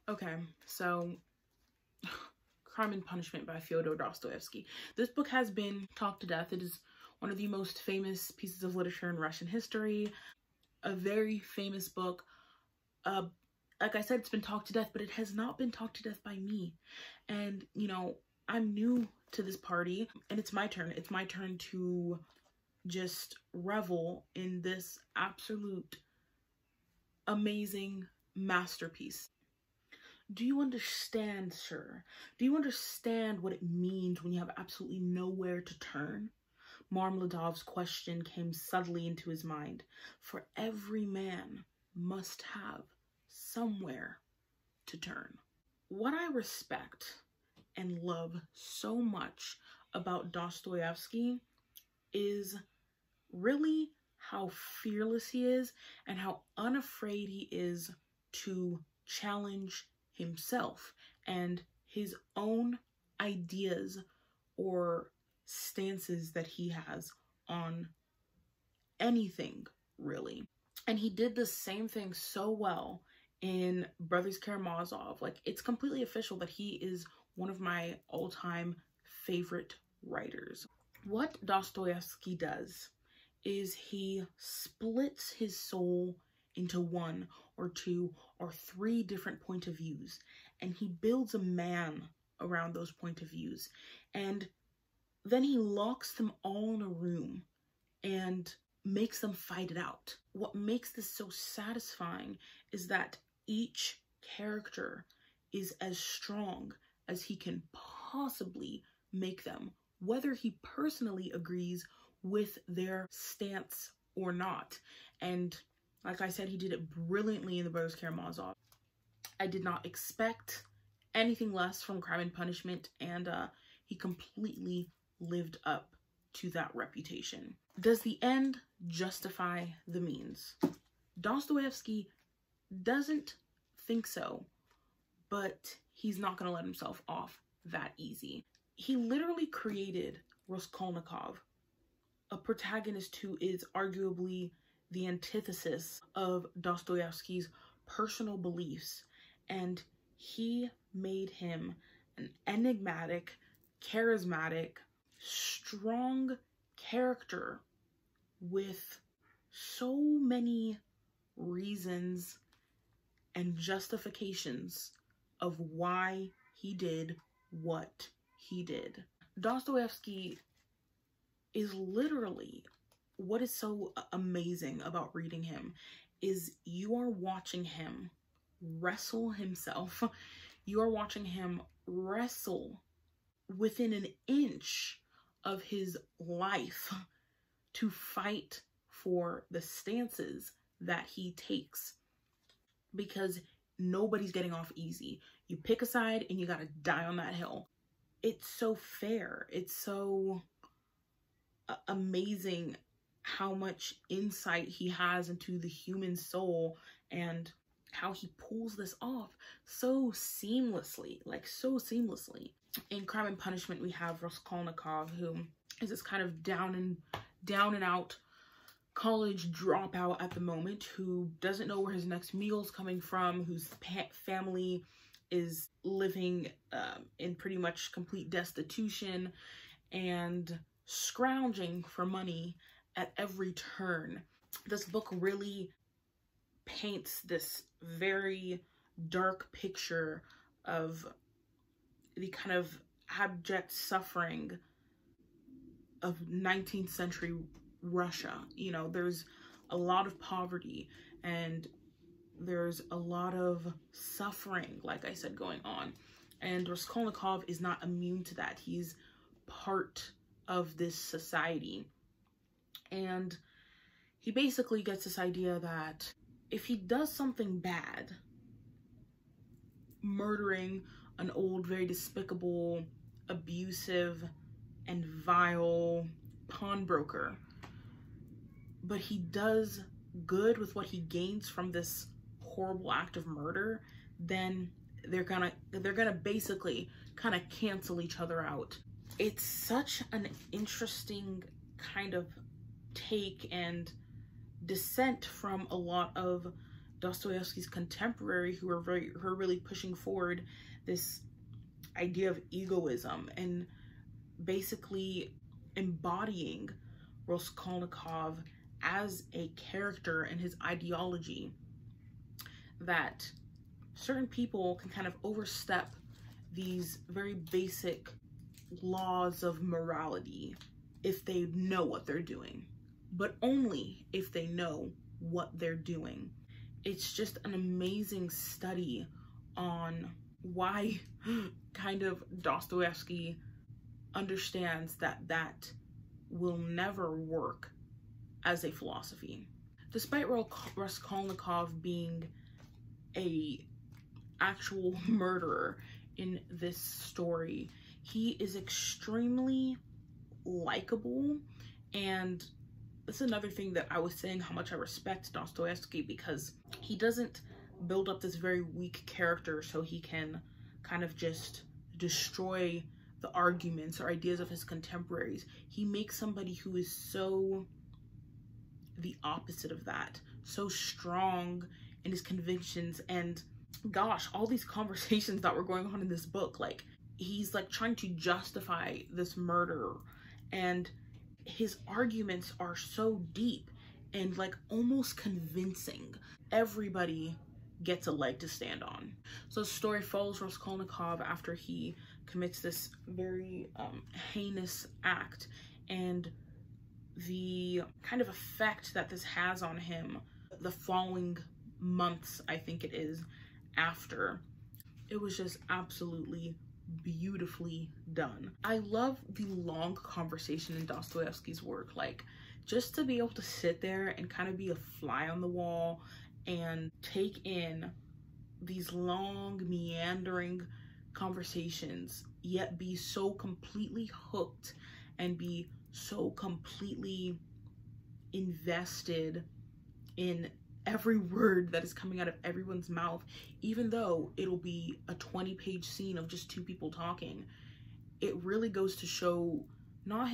Okay, so Crime and Punishment by Fyodor Dostoyevsky. This book has been talked to death. It is one of the most famous pieces of literature in Russian history. A very famous book. Like I said, it's been talked to death, but it has not been talked to death by me. And, you know, I'm new to this party, and it's my turn. It's my turn to just revel in this absolute amazing masterpiece. Do you understand, sir? Do you understand what it means when you have absolutely nowhere to turn? Marmeladov's question came subtly into his mind. For every man must have somewhere to turn. What I respect and love so much about Dostoyevsky is really how fearless he is and how unafraid he is to challenge himself and his own ideas or stances that he has on anything, really. And he did the same thing so well in Brothers Karamazov. Like, it's completely official that he is one of my all-time favorite writers. What Dostoyevsky does is he splits his soul into one or two or three different point of views, and he builds a man around those point of views, and then he locks them all in a room and makes them fight it out. What makes this so satisfying is that each character is as strong as he can possibly make them, whether he personally agrees with their stance or not. And like I said, he did it brilliantly in the Brothers Karamazov. I did not expect anything less from Crime and Punishment, and he completely lived up to that reputation. Does the end justify the means? Dostoyevsky doesn't think so, but he's not going to let himself off that easy. He literally created Raskolnikov, a protagonist who is arguably the antithesis of Dostoyevsky's personal beliefs, and he made him an enigmatic, charismatic, strong character with so many reasons and justifications of why he did what he did. Dostoyevsky is literally, what is so amazing about reading him is you are watching him wrestle himself. You are watching him wrestle within an inch of his life to fight for the stances that he takes, because nobody's getting off easy. You pick a side and you gotta die on that hill. It's so fair. It's so amazing how much insight he has into the human soul and how he pulls this off so seamlessly, like so seamlessly. In Crime and Punishment, we have Raskolnikov, who is this kind of down and out college dropout at the moment, who doesn't know where his next meal's coming from, whose family is living in pretty much complete destitution and scrounging for money at every turn. This book really paints this very dark picture of the kind of abject suffering of 19th century Russia. You know, there's a lot of poverty and there's a lot of suffering, like I said, going on. And Raskolnikov is not immune to that. He's part of this society. And he basically gets this idea that if he does something bad, murdering an old, very despicable, abusive, and vile pawnbroker, but he does good with what he gains from this horrible act of murder, then they're gonna basically kind of cancel each other out. It's such an interesting kind of take and dissent from a lot of Dostoyevsky's contemporary who are really pushing forward this idea of egoism and basically embodying Raskolnikov as a character and his ideology, that certain people can kind of overstep these very basic laws of morality if they know what they're doing, but only if they know what they're doing. It's just an amazing study on why kind of Dostoevsky understands that that will never work as a philosophy. Despite Raskolnikov being a actual murderer in this story, he is extremely likable. And that's another thing that I was saying, how much I respect Dostoevsky, because he doesn't build up this very weak character so he can kind of just destroy the arguments or ideas of his contemporaries. He makes somebody who is so the opposite of that, so strong in his convictions. And gosh, all these conversations that were going on in this book, like he's like trying to justify this murder, and his arguments are so deep and like almost convincing. Everybody gets a leg to stand on. So the story follows Raskolnikov after he commits this very heinous act, and the kind of effect that this has on him the following months, I think it is, after. It was just absolutely beautifully done. I love the long conversation in Dostoevsky's work, like just to be able to sit there and kind of be a fly on the wall and take in these long meandering conversations, yet be so completely hooked and be so completely invested in every word that is coming out of everyone's mouth, even though it'll be a 20-page scene of just two people talking. It really goes to show not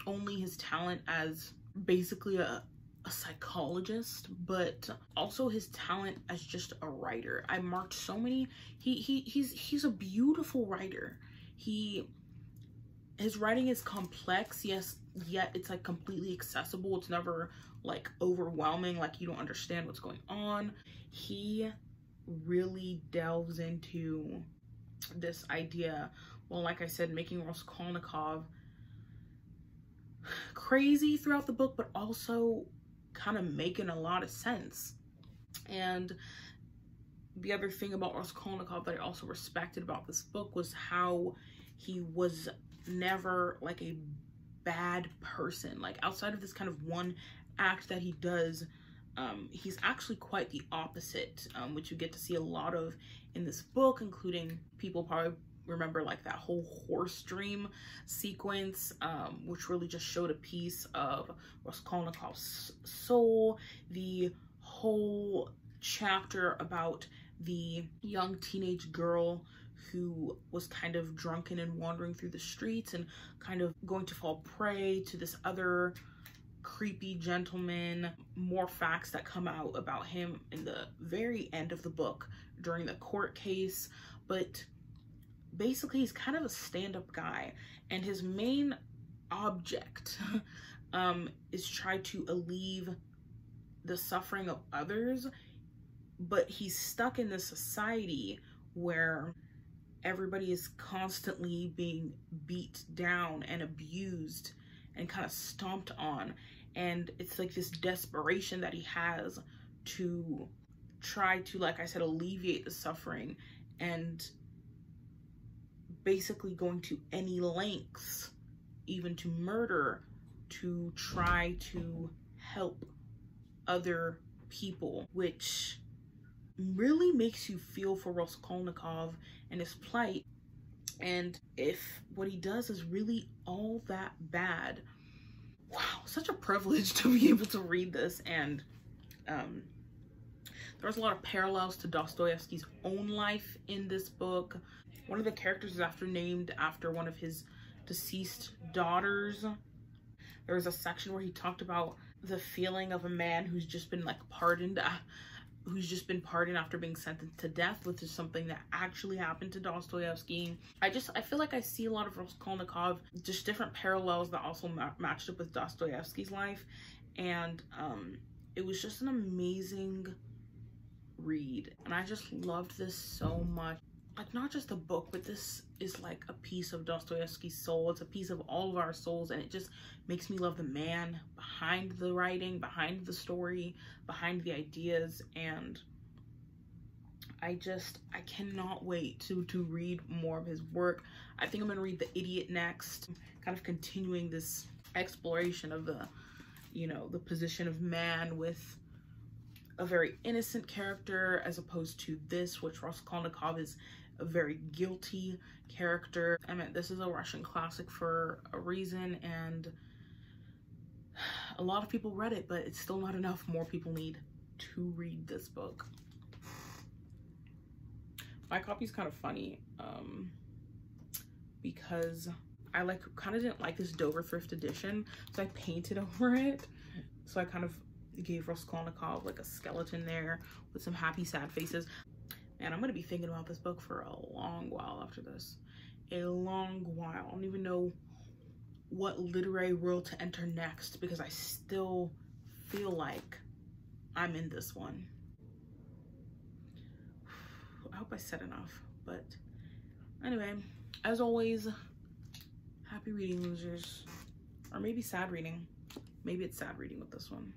only his talent as basically a psychologist, but also his talent as just a writer. I marked so many. He's a beautiful writer. His writing is complex, yes, yet it's like completely accessible. It's never like overwhelming, like you don't understand what's going on. He really delves into this idea, well, like I said, making Raskolnikov crazy throughout the book, but also kind of making a lot of sense. And the other thing about Raskolnikov that I also respected about this book was how he was never like a bad person. Like outside of this kind of one act that he does, he's actually quite the opposite, which you get to see a lot of in this book, including people probably remember like that whole horse dream sequence, which really just showed a piece of Raskolnikov's soul. The whole chapter about the young teenage girl who was kind of drunken and wandering through the streets and kind of going to fall prey to this other creepy gentleman. More facts that come out about him in the very end of the book during the court case. But basically he's kind of a stand-up guy, and his main object is try to alleviate the suffering of others, but he's stuck in this society where everybody is constantly being beat down and abused and kind of stomped on, and it's like this desperation that he has to try to, like I said, alleviate the suffering, and basically going to any lengths, even to murder, to try to help other people, which really makes you feel for Raskolnikov and his plight, and if what he does is really all that bad. Wow, such a privilege to be able to read this. And there's a lot of parallels to Dostoevsky's own life in this book. One of the characters is named after one of his deceased daughters. There was a section where he talked about the feeling of a man who's just been like pardoned who's just been pardoned after being sentenced to death, which is something that actually happened to Dostoyevsky. I feel like I see a lot of Raskolnikov, just different parallels that also matched up with Dostoyevsky's life. And it was just an amazing read. And I just loved this so much. Like, not just a book, but this is like a piece of Dostoyevsky's soul. It's a piece of all of our souls, and it just makes me love the man behind the writing, behind the story, behind the ideas. And I cannot wait to read more of his work. I think I'm gonna read The Idiot next, kind of continuing this exploration of the, you know, the position of man with a very innocent character, as opposed to this, which Raskolnikov is a very guilty character. I mean, this is a Russian classic for a reason, and a lot of people read it, but it's still not enough. More people need to read this book. My copy's kind of funny because I kind of didn't like this Dover thrift edition, so I painted over it. So I kind of gave Raskolnikov like a skeleton there with some happy sad faces. And I'm gonna be thinking about this book for a long while after this. A long while. I don't even know what literary world to enter next, because I still feel like I'm in this one. I hope I said enough. But anyway, as always, happy reading, losers. Or maybe sad reading. Maybe it's sad reading with this one.